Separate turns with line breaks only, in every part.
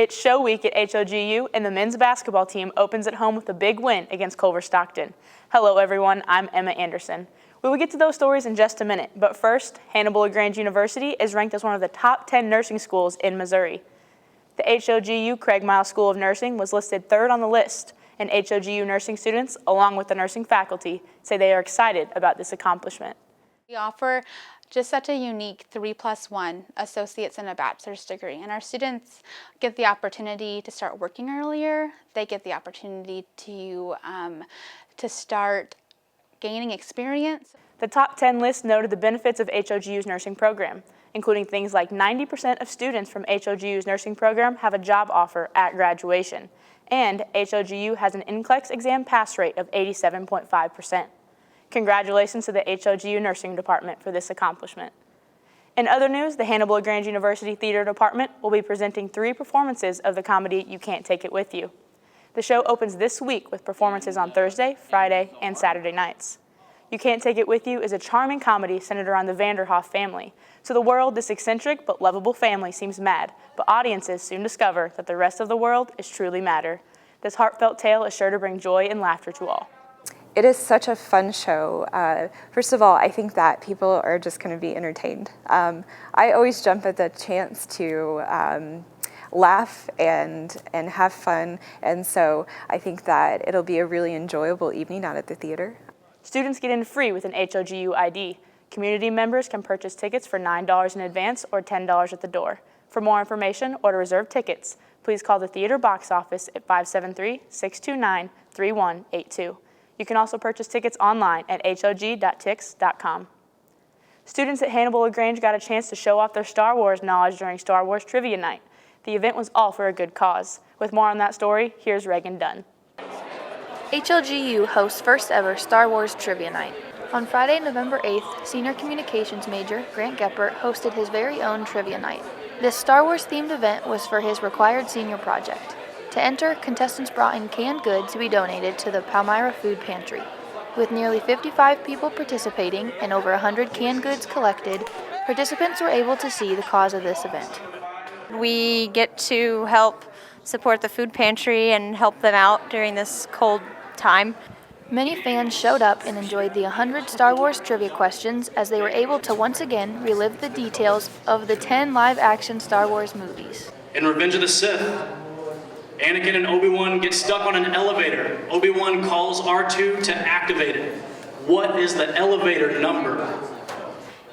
It's show week at HLGU, and the men's basketball team opens at home with a big win against Culver Stockton. Hello everyone, I'm Emma Anderson. We will get to those stories in just a minute, but first, Hannibal-LaGrange University is ranked as one of the top 10 nursing schools in Missouri. The HLGU Craig Miles School of Nursing was listed third on the list, and HLGU nursing students, along with the nursing faculty, say they are excited about this accomplishment.
We offer just such a unique 3+1 associates and a bachelor's degree, and our students get the opportunity to start working earlier. They get the opportunity to start gaining experience.
The top 10 list noted the benefits of HLGU's nursing program, including things like 90% of students from HLGU's nursing program have a job offer at graduation, and HLGU has an NCLEX exam pass rate of 87.5%. Congratulations to the HLGU Nursing Department for this accomplishment. In other news, the Hannibal-LaGrange University Theater Department will be presenting 3 performances of the comedy You Can't Take It With You. The show opens this week with performances on Thursday, Friday, and Saturday nights. You Can't Take It With You is a charming comedy centered around the Vanderhoff family. To the world, this eccentric but lovable family seems mad, but audiences soon discover that the rest of the world is truly madder. This heartfelt tale is sure to bring joy and laughter to all.
It is such a fun show. First of all, I think that people are just going to be entertained. I always jump at the chance to laugh and have fun, and so I think that it'll be a really enjoyable evening out at the theater.
Students get in free with an HLGU ID. Community members can purchase tickets for $9 in advance or $10 at the door. For more information or to reserve tickets, please call the theater box office at 573-629-3182. You can also purchase tickets online at hlg.tix.com. Students at Hannibal-LaGrange got a chance to show off their Star Wars knowledge during Star Wars Trivia Night. The event was all for a good cause. With more on that story, here's Reagan Dunn.
HLGU hosts first ever Star Wars Trivia Night. On Friday, November 8th, senior communications major Grant Geppert hosted his very own Trivia Night. This Star Wars themed event was for his required senior project. To enter, contestants brought in canned goods to be donated to the Palmyra Food Pantry. With nearly 55 people participating and over 100 canned goods collected, participants were able to see the cause of this event.
We get to help support the food pantry and help them out during this cold time.
Many fans showed up and enjoyed the 100 Star Wars trivia questions as they were able to once again relive the details of the 10 live-action Star Wars movies.
In Revenge of the Sith, Anakin and Obi-Wan get stuck on an elevator. Obi-Wan calls R2 to activate it. What is the elevator number?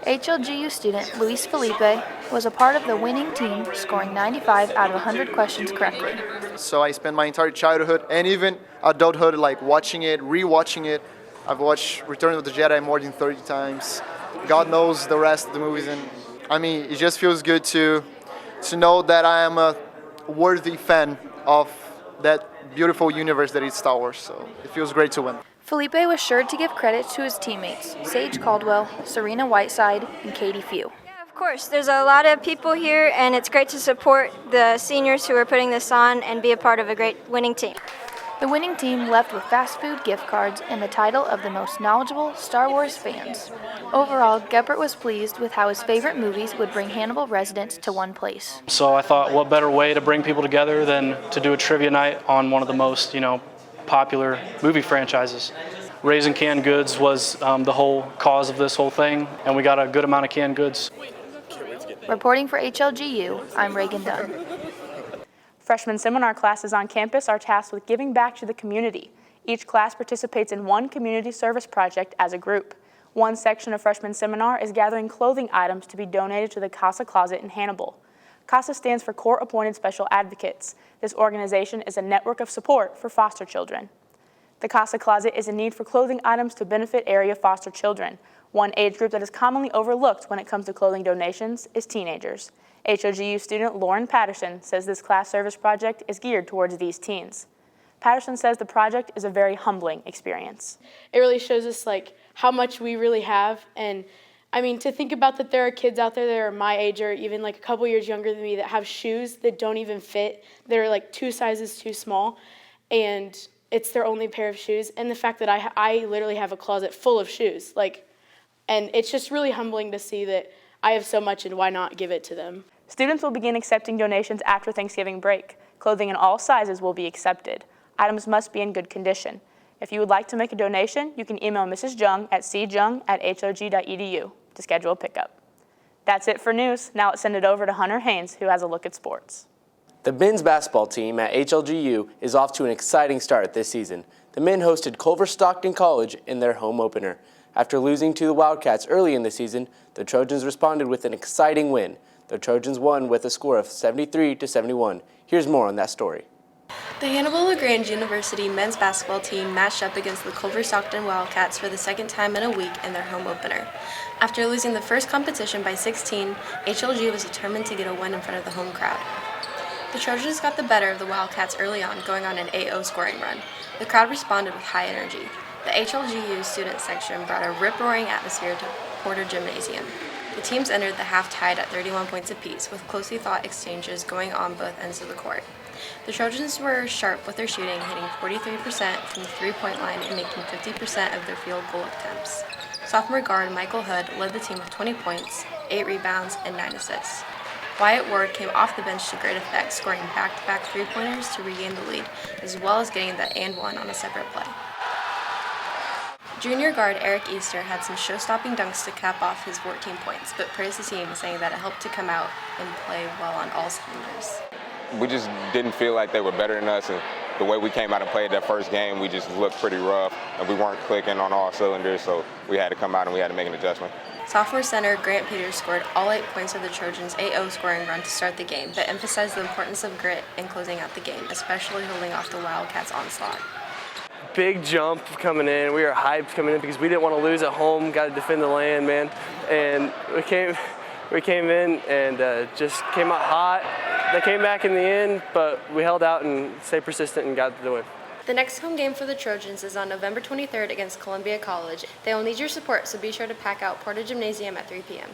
HLGU student Luis Felipe was a part of the winning team, scoring 95 out of 100 questions correctly.
So I spent my entire childhood and even adulthood like watching it, rewatching it. I've watched Return of the Jedi more than 30 times. God knows the rest of the movies, and I mean, it just feels good to know that I am a worthy fan of that beautiful universe that is Star Wars, so it feels great to win.
Felipe was sure to give credit to his teammates, Sage Caldwell, Serena Whiteside, and Katie Few.
Yeah, of course. There's a lot of people here, and it's great to support the seniors who are putting this on and be a part of a great winning team.
The winning team left with fast food gift cards and the title of the most knowledgeable Star Wars fans. Overall, Geppert was pleased with how his favorite movies would bring Hannibal residents to one place.
So I thought, what better way to bring people together than to do a trivia night on one of the most, popular movie franchises. Raising canned goods was the whole cause of this whole thing, and we got a good amount of canned goods.
Reporting for HLGU, I'm Reagan Dunn.
Freshman seminar classes on campus are tasked with giving back to the community. Each class participates in one community service project as a group. One section of freshman seminar is gathering clothing items to be donated to the CASA Closet in Hannibal. CASA stands for Court-Appointed Special Advocates. This organization is a network of support for foster children. The CASA Closet is in need for clothing items to benefit area foster children. One age group that is commonly overlooked when it comes to clothing donations is teenagers. HLGU student Lauren Patterson says this class service project is geared towards these teens. Patterson says the project is a very humbling experience.
It really shows us how much we really have, and to think about that there are kids out there that are my age or even a couple years younger than me that have shoes that don't even fit, that are 2 sizes too small, and it's their only pair of shoes, and the fact that I literally have a closet full of shoes, and it's just really humbling to see that I have so much and why not give it to them.
Students will begin accepting donations after Thanksgiving break. Clothing in all sizes will be accepted. Items must be in good condition. If you would like to make a donation, you can email Mrs. Jung at cjung@hlg.edu to schedule a pickup. That's it for news. Now let's send it over to Hunter Haynes, who has a look at sports.
The men's basketball team at HLGU is off to an exciting start this season. The men hosted Culver Stockton College in their home opener. After losing to the Wildcats early in the season, the Trojans responded with an exciting win. The Trojans won with a score of 73-71. Here's more on that story.
The Hannibal-LaGrange University men's basketball team matched up against the Culver Stockton Wildcats for the second time in a week in their home opener. After losing the first competition by 16, HLG was determined to get a win in front of the home crowd. The Trojans got the better of the Wildcats early on, going on an 8-0 scoring run. The crowd responded with high energy. The HLGU student section brought a rip-roaring atmosphere to Porter Gymnasium. The teams entered the half tied at 31 points apiece, with closely fought exchanges going on both ends of the court. The Trojans were sharp with their shooting, hitting 43% from the three-point line and making 50% of their field goal attempts. Sophomore guard Michael Hood led the team with 20 points, 8 rebounds, and 9 assists. Wyatt Ward came off the bench to great effect, scoring back-to-back three-pointers to regain the lead, as well as getting the and one on a separate play. Junior guard Eric Easter had some show-stopping dunks to cap off his 14 points, but praised the team, saying that it helped to come out and play well on all cylinders.
We just didn't feel like they were better than us, and the way we came out and played that first game, we just looked pretty rough, and we weren't clicking on all cylinders, so we had to come out and we had to make an adjustment. Sophomore center Grant Peters scored all 8 points of the Trojans' 8-0 scoring run to start the game, but emphasized the importance of grit in closing out the game, especially holding off the Wildcats' onslaught.
Big jump coming in. We were hyped coming in because we didn't want to lose at home. Got to defend the land, man. And we came in and just came out hot. They came back in the end, but we held out and stayed persistent and got the win.
The next home game for the Trojans is on November 23rd against Columbia College. They will need your support, so be sure to pack out Porter Gymnasium at 3 p.m.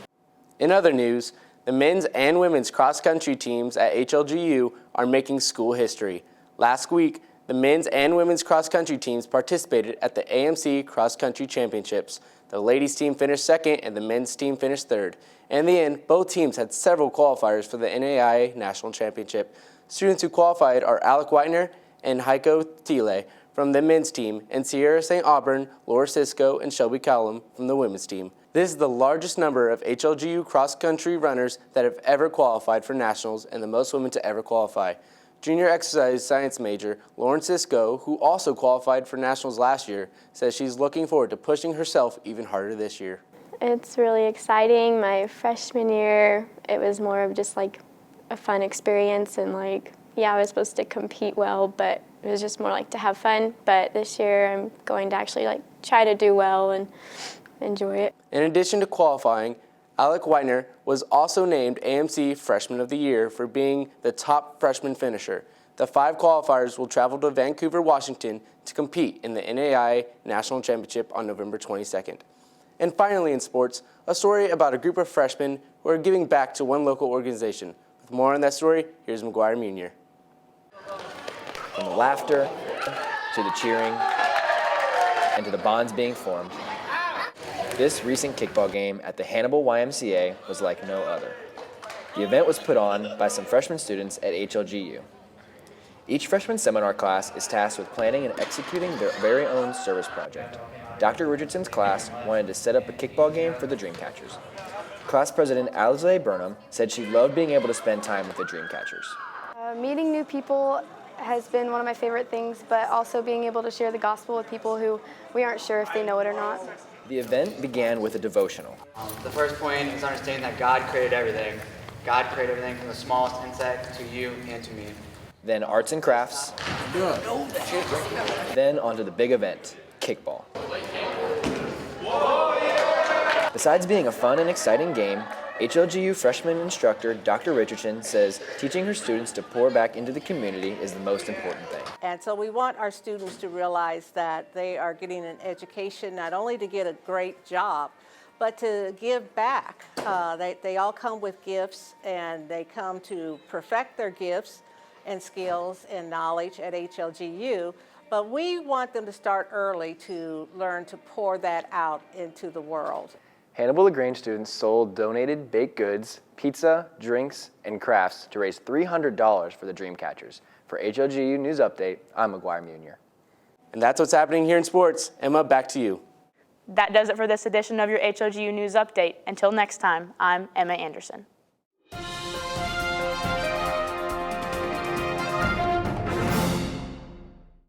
In other news, the men's and women's cross-country teams at HLGU are making school history. Last week, the men's and women's cross-country teams participated at the AMC Cross Country Championships. The ladies' team finished second and the men's team finished third. In the end, both teams had several qualifiers for the NAIA National Championship. Students who qualified are Alec Whitener and Heiko Thiele from the men's team, and Sierra St. Auburn, Laura Cisco, and Shelby Callum from the women's team. This is the largest number of HLGU cross-country runners that have ever qualified for nationals and the most women to ever qualify. Junior exercise science major Lauren Cisco, who also qualified for nationals last year, says she's looking forward to pushing herself even harder this year.
It's really exciting. My freshman year, it was more of just like a fun experience and I was supposed to compete well, but it was just more like to have fun. But this year I'm going to actually try to do well and enjoy it.
In addition to qualifying, Alec Whitener was also named AMC Freshman of the Year for being the top freshman finisher. The 5 qualifiers will travel to Vancouver, Washington to compete in the NAIA National Championship on November 22nd. And finally in sports, a story about a group of freshmen who are giving back to one local organization. With more on that story, here's McGuire Munier.
From the laughter to the cheering and to the bonds being formed, this recent kickball game at the Hannibal YMCA was like no other. The event was put on by some freshman students at HLGU. Each freshman seminar class is tasked with planning and executing their very own service project. Dr. Richardson's class wanted to set up a kickball game for the Dreamcatchers. Class president Alize Burnham said she loved being able to spend time with the Dreamcatchers.
Meeting new people has been one of my favorite things, but also being able to share the gospel with people who we aren't sure if they know it or not.
The event began with a devotional.
The first point is understanding that God created everything. God created everything from the smallest insect to you and to me.
Then arts and crafts. Then onto the big event, kickball. Besides being a fun and exciting game, HLGU freshman instructor Dr. Richardson says teaching her students to pour back into the community is the most important thing.
And so we want our students to realize that they are getting an education not only to get a great job, but to give back. They all come with gifts, and they come to perfect their gifts and skills and knowledge at HLGU, but we want them to start early to learn to pour that out into the world.
Hannibal-LaGrange students sold donated baked goods, pizza, drinks, and crafts to raise $300 for the Dreamcatchers. For HLGU News Update, I'm McGuire Munier.
And that's what's happening here in sports. Emma, back to you.
That does it for this edition of your HLGU News Update. Until next time, I'm Emma Anderson.